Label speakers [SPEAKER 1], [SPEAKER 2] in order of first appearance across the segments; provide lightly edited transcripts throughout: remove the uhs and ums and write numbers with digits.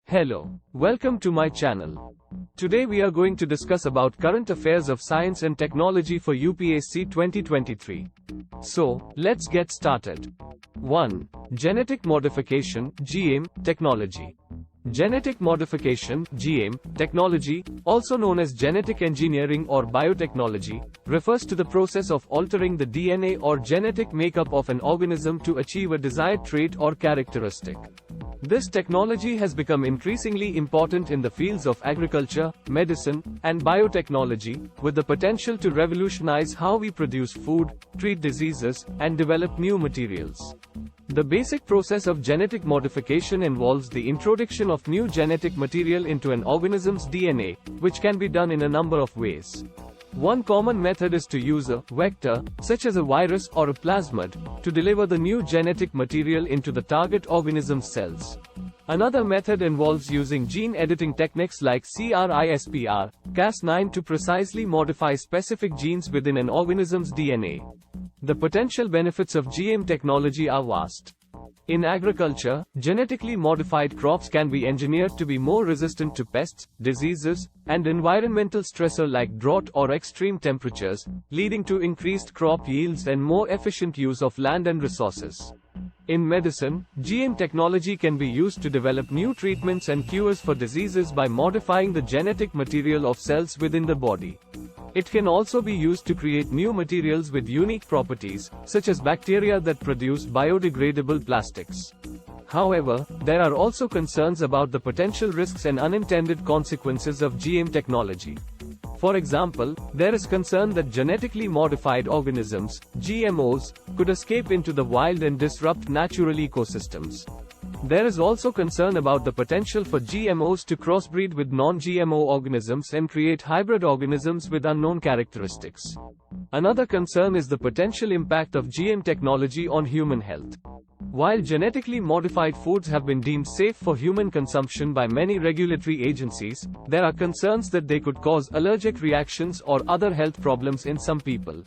[SPEAKER 1] Hello, welcome to my channel. Today we are going to discuss about current affairs of science and technology for UPSC 2023. So, let's get started. 1. Genetic modification, GM, technology. Genetic modification, GM, technology, also known as genetic engineering or biotechnology, refers to the process of altering the DNA or genetic makeup of an organism to achieve a desired trait or characteristic. This technology has become increasingly important in the fields of agriculture, medicine, and biotechnology, with the potential to revolutionize how we produce food, treat diseases, and develop new materials. The basic process of genetic modification involves the introduction of new genetic material into an organism's DNA, which can be done in a number of ways. One common method is to use a vector, such as a virus or a plasmid, to deliver the new genetic material into the target organism's cells. Another method involves using gene editing techniques like CRISPR Cas9 to precisely modify specific genes within an organism's DNA. The potential benefits of GM technology are vast. In agriculture, genetically modified crops can be engineered to be more resistant to pests, diseases, and environmental stressors like drought or extreme temperatures, leading to increased crop yields and more efficient use of land and resources. In medicine, GM technology can be used to develop new treatments and cures for diseases by modifying the genetic material of cells within the body. It can also be used to create new materials with unique properties, such as bacteria that produce biodegradable plastics. However, there are also concerns about the potential risks and unintended consequences of GM technology. For example, there is concern that genetically modified organisms, GMOs, could escape into the wild and disrupt natural ecosystems. There is also concern about the potential for GMOs to crossbreed with non-GMO organisms and create hybrid organisms with unknown characteristics. Another concern is the potential impact of GM technology on human health. While genetically modified foods have been deemed safe for human consumption by many regulatory agencies, there are concerns that they could cause allergic reactions or other health problems in some people.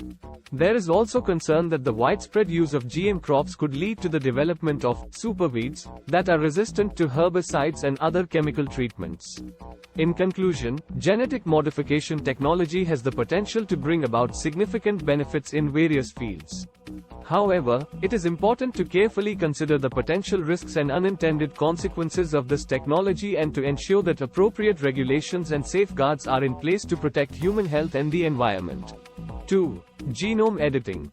[SPEAKER 1] There is also concern that the widespread use of GM crops could lead to the development of superweeds that are resistant to herbicides and other chemical treatments. In conclusion, genetic modification technology has the potential to bring about significant benefits in various fields. However, it is important to carefully consider the potential risks and unintended consequences of this technology and to ensure that appropriate regulations and safeguards are in place to protect human health and the environment. 2. Genome editing.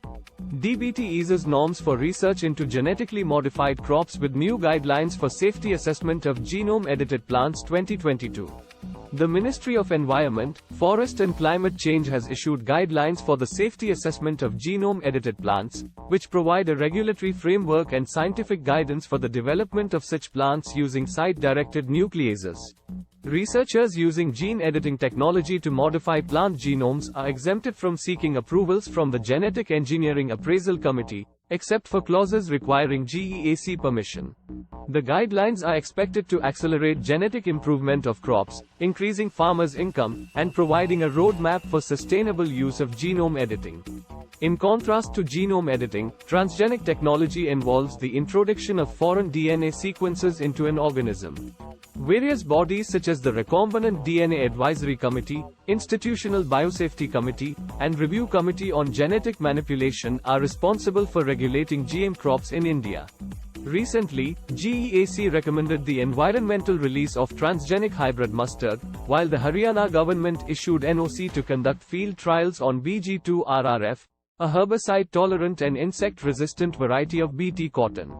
[SPEAKER 1] DBT eases norms for research into genetically modified crops with new guidelines for safety assessment of genome-edited plants 2022. The Ministry of Environment, Forest and Climate Change has issued guidelines for the safety assessment of genome-edited plants, which provide a regulatory framework and scientific guidance for the development of such plants using site-directed nucleases. Researchers using gene editing technology to modify plant genomes are exempted from seeking approvals from the Genetic Engineering Appraisal Committee, except for clauses requiring GEAC permission. The guidelines are expected to accelerate genetic improvement of crops, increasing farmers' income, and providing a roadmap for sustainable use of genome editing. In contrast to genome editing, transgenic technology involves the introduction of foreign DNA sequences into an organism. Various bodies such as the Recombinant DNA Advisory Committee, Institutional Biosafety Committee, and Review Committee on Genetic Manipulation are responsible for regulating GM crops in India. Recently, GEAC recommended the environmental release of transgenic hybrid mustard, while the Haryana government issued NOC to conduct field trials on BG2 RRAP, a herbicide-tolerant and insect-resistant variety of BT cotton.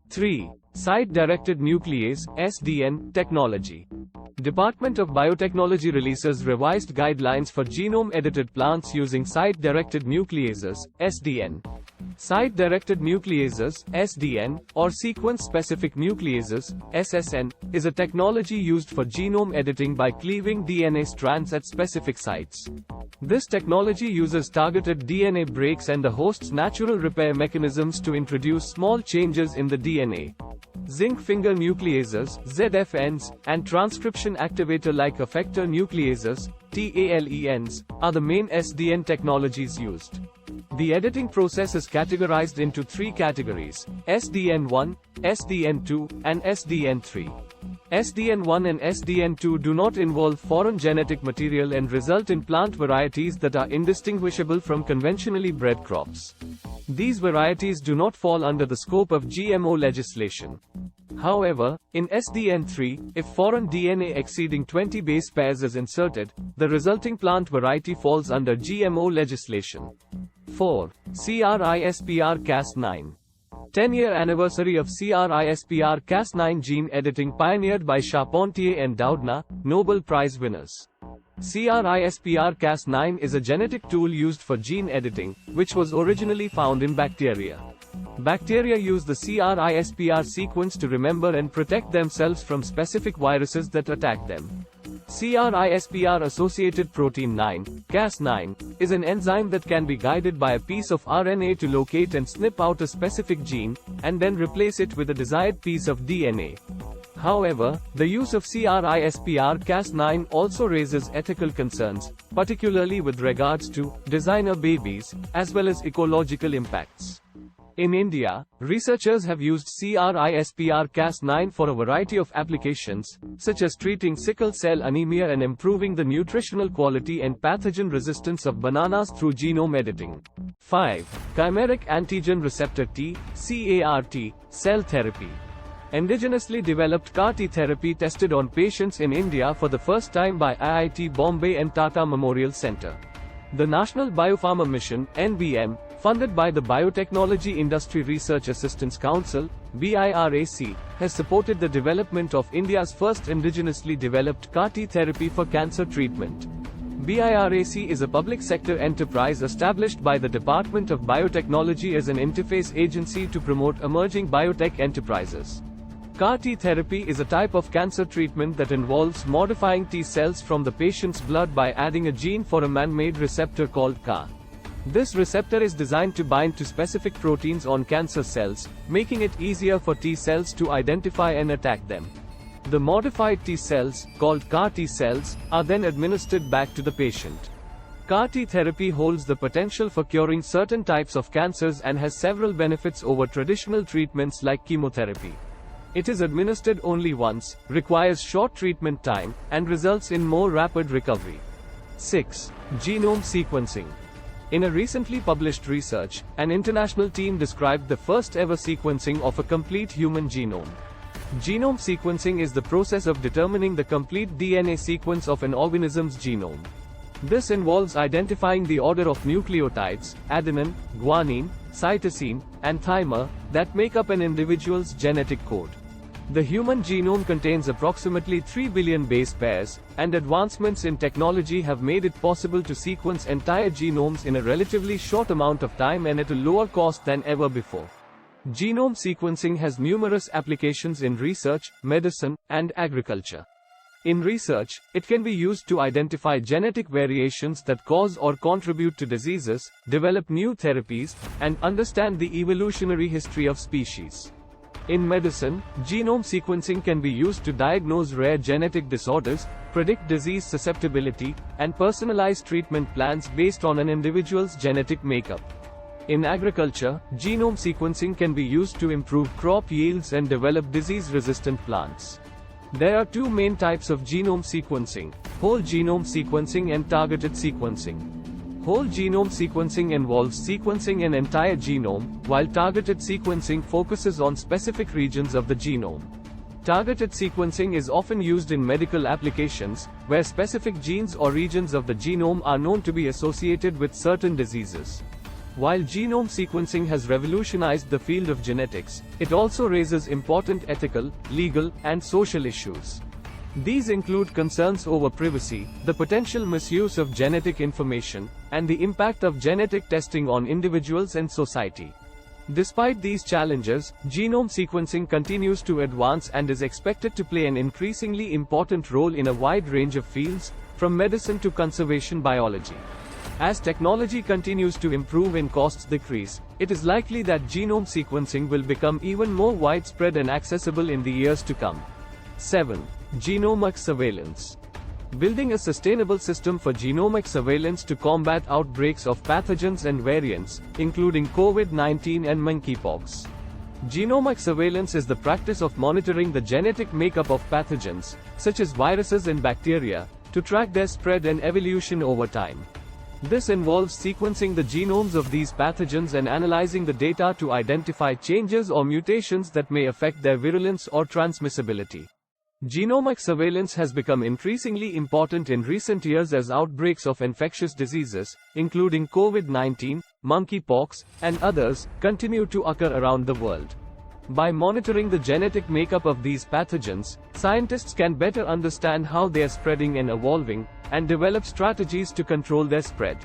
[SPEAKER 1] 3. Site-directed nuclease, SDN, technology. Department of Biotechnology releases revised guidelines for genome-edited plants using site-directed nucleases, SDN. Site-directed nucleases, SDN, or sequence-specific nucleases, SSN, is a technology used for genome editing by cleaving DNA strands at specific sites. This technology uses targeted DNA breaks and the host's natural repair mechanisms to introduce small changes in the DNA. Zinc finger nucleases, ZFNs, and transcription activator-like effector nucleases, TALENs, are the main SDN technologies used. The editing process is categorized into three categories: SDN1, SDN2, and SDN3. SDN1 and SDN2 do not involve foreign genetic material and result in plant varieties that are indistinguishable from conventionally bred crops. These varieties do not fall under the scope of GMO legislation. However, in SDN3, if foreign DNA exceeding 20 base pairs is inserted, the resulting plant variety falls under GMO legislation. 4. CRISPR Cas9. 10-year anniversary of CRISPR Cas9 gene editing pioneered by Charpentier and Doudna, Nobel Prize winners. CRISPR Cas9 is a genetic tool used for gene editing, which was originally found in bacteria. Bacteria use the CRISPR sequence to remember and protect themselves from specific viruses that attack them. CRISPR-associated protein 9, Cas9, is an enzyme that can be guided by a piece of RNA to locate and snip out a specific gene, and then replace it with a desired piece of DNA. However, the use of CRISPR Cas9 also raises ethical concerns, particularly with regards to designer babies, as well as ecological impacts. In India, researchers have used CRISPR Cas9 for a variety of applications, such as treating sickle cell anemia and improving the nutritional quality and pathogen resistance of bananas through genome editing. 5. Chimeric Antigen Receptor T, CAR-T, cell therapy. Indigenously developed CAR-T therapy tested on patients in India for the first time by IIT Bombay and Tata Memorial Centre. The National Biopharma Mission, NBM, funded by the Biotechnology Industry Research Assistance Council, BIRAC, has supported the development of India's first indigenously developed CAR-T therapy for cancer treatment. BIRAC is a public sector enterprise established by the Department of Biotechnology as an interface agency to promote emerging biotech enterprises. CAR-T therapy is a type of cancer treatment that involves modifying T cells from the patient's blood by adding a gene for a man-made receptor called CAR. This receptor is designed to bind to specific proteins on cancer cells, making it easier for T cells to identify and attack them. The modified T cells, called CAR-T cells, are then administered back to the patient. CAR-T therapy holds the potential for curing certain types of cancers and has several benefits over traditional treatments like chemotherapy. It is administered only once, requires short treatment time, and results in more rapid recovery. 6. Genome sequencing. In a recently published research, an international team described the first ever sequencing of a complete human genome. Genome sequencing is the process of determining the complete DNA sequence of an organism's genome. This involves identifying the order of nucleotides, adenine, guanine, cytosine, and thymer, that make up an individual's genetic code. The human genome contains approximately 3 billion base pairs, and advancements in technology have made it possible to sequence entire genomes in a relatively short amount of time and at a lower cost than ever before. Genome sequencing has numerous applications in research, medicine, and agriculture. In research, it can be used to identify genetic variations that cause or contribute to diseases, develop new therapies, and understand the evolutionary history of species. In medicine, genome sequencing can be used to diagnose rare genetic disorders, predict disease susceptibility, and personalize treatment plans based on an individual's genetic makeup. In agriculture, genome sequencing can be used to improve crop yields and develop disease-resistant plants. There are two main types of genome sequencing: whole genome sequencing and targeted sequencing. Whole genome sequencing involves sequencing an entire genome, while targeted sequencing focuses on specific regions of the genome. Targeted sequencing is often used in medical applications, where specific genes or regions of the genome are known to be associated with certain diseases. While genome sequencing has revolutionized the field of genetics, it also raises important ethical, legal, and social issues. These include concerns over privacy, the potential misuse of genetic information, and the impact of genetic testing on individuals and society. Despite these challenges, genome sequencing continues to advance and is expected to play an increasingly important role in a wide range of fields, from medicine to conservation biology. As technology continues to improve and costs decrease, it is likely that genome sequencing will become even more widespread and accessible in the years to come. 7. Genomic Surveillance. Building a sustainable system for genomic surveillance to combat outbreaks of pathogens and variants, including COVID-19 and monkeypox. Genomic surveillance is the practice of monitoring the genetic makeup of pathogens, such as viruses and bacteria, to track their spread and evolution over time. This involves sequencing the genomes of these pathogens and analyzing the data to identify changes or mutations that may affect their virulence or transmissibility. Genomic surveillance has become increasingly important in recent years as outbreaks of infectious diseases, including COVID-19, monkeypox, and others, continue to occur around the world. By monitoring the genetic makeup of these pathogens, scientists can better understand how they are spreading and evolving, and develop strategies to control their spread.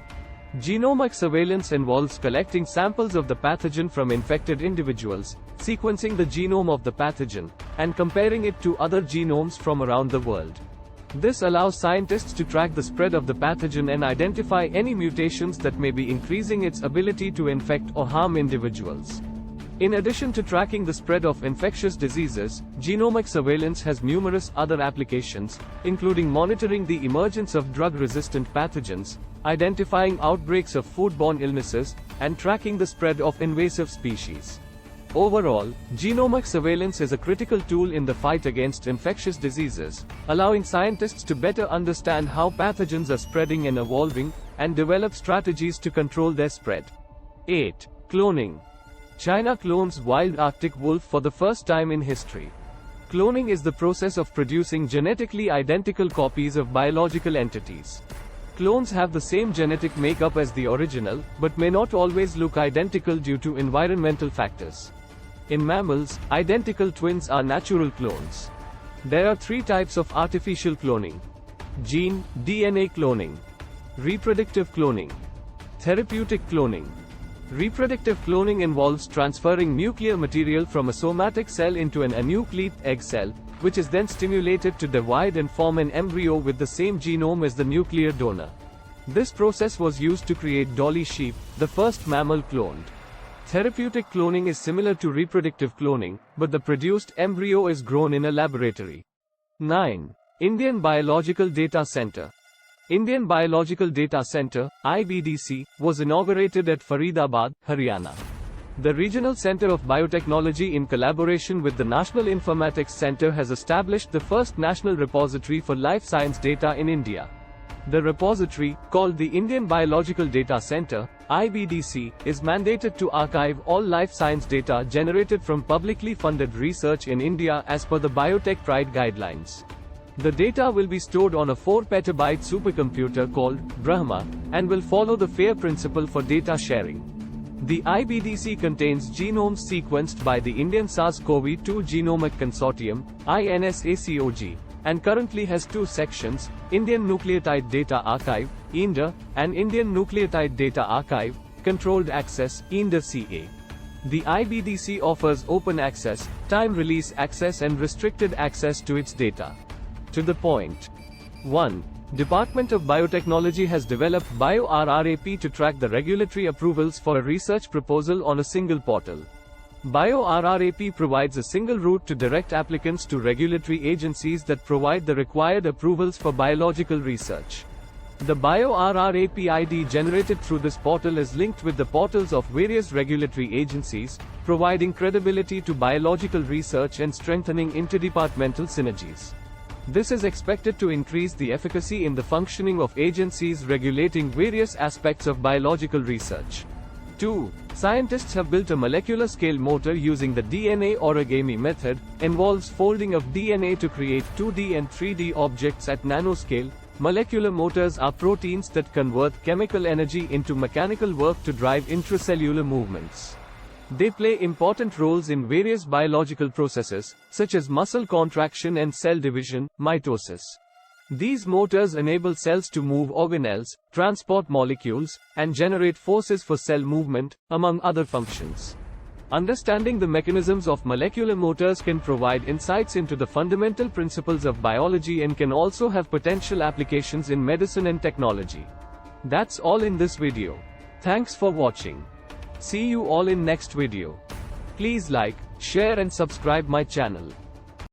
[SPEAKER 1] Genomic surveillance involves collecting samples of the pathogen from infected individuals, sequencing the genome of the pathogen, and comparing it to other genomes from around the world. This allows scientists to track the spread of the pathogen and identify any mutations that may be increasing its ability to infect or harm individuals. In addition to tracking the spread of infectious diseases, genomic surveillance has numerous other applications, including monitoring the emergence of drug-resistant pathogens, identifying outbreaks of foodborne illnesses, and tracking the spread of invasive species. Overall, genomic surveillance is a critical tool in the fight against infectious diseases, allowing scientists to better understand how pathogens are spreading and evolving, and develop strategies to control their spread. 8. Cloning. China clones wild Arctic wolf for the first time in history. Cloning is the process of producing genetically identical copies of biological entities. Clones have the same genetic makeup as the original, but may not always look identical due to environmental factors. In mammals, identical twins are natural clones. There are three types of artificial cloning: gene, DNA cloning, reproductive cloning, therapeutic cloning. Reproductive cloning involves transferring nuclear material from a somatic cell into an anucleate egg cell, which is then stimulated to divide and form an embryo with the same genome as the nuclear donor. This process was used to create Dolly sheep, the first mammal cloned. Therapeutic cloning is similar to reproductive cloning, but the produced embryo is grown in a laboratory. 9. Indian Biological Data Center. Indian Biological Data Center, IBDC, was inaugurated at Faridabad, Haryana. The Regional Center of Biotechnology, in collaboration with the National Informatics Center, has established the first national repository for life science data in India. The repository, called the Indian Biological Data Center, IBDC, is mandated to archive all life science data generated from publicly funded research in India as per the Biotech Pride guidelines. The data will be stored on a 4-petabyte supercomputer called Brahma, and will follow the FAIR principle for data sharing. The IBDC contains genomes sequenced by the Indian SARS-CoV-2 Genomic Consortium, INSACOG, and currently has two sections: Indian Nucleotide Data Archive, INDA, and Indian Nucleotide Data Archive, Controlled Access, INDA-CA. The IBDC offers open access, time-release access and restricted access to its data. To the point. 1. Department of Biotechnology has developed Bio-RRAP to track the regulatory approvals for a research proposal on a single portal. Bio-RRAP provides a single route to direct applicants to regulatory agencies that provide the required approvals for biological research. The Bio-RRAP ID generated through this portal is linked with the portals of various regulatory agencies, providing credibility to biological research and strengthening interdepartmental synergies. This is expected to increase the efficacy in the functioning of agencies regulating various aspects of biological research. 2. Scientists have built a molecular scale motor using the DNA origami method, involves folding of DNA to create 2D and 3D objects at nanoscale. Molecular motors are proteins that convert chemical energy into mechanical work to drive intracellular movements. They play important roles in various biological processes, such as muscle contraction and cell division, mitosis. These motors enable cells to move organelles, transport molecules, and generate forces for cell movement, among other functions. Understanding the mechanisms of molecular motors can provide insights into the fundamental principles of biology and can also have potential applications in medicine and technology. That's all in this video. Thanks for watching. See you all in next video. Please like, share and subscribe my channel.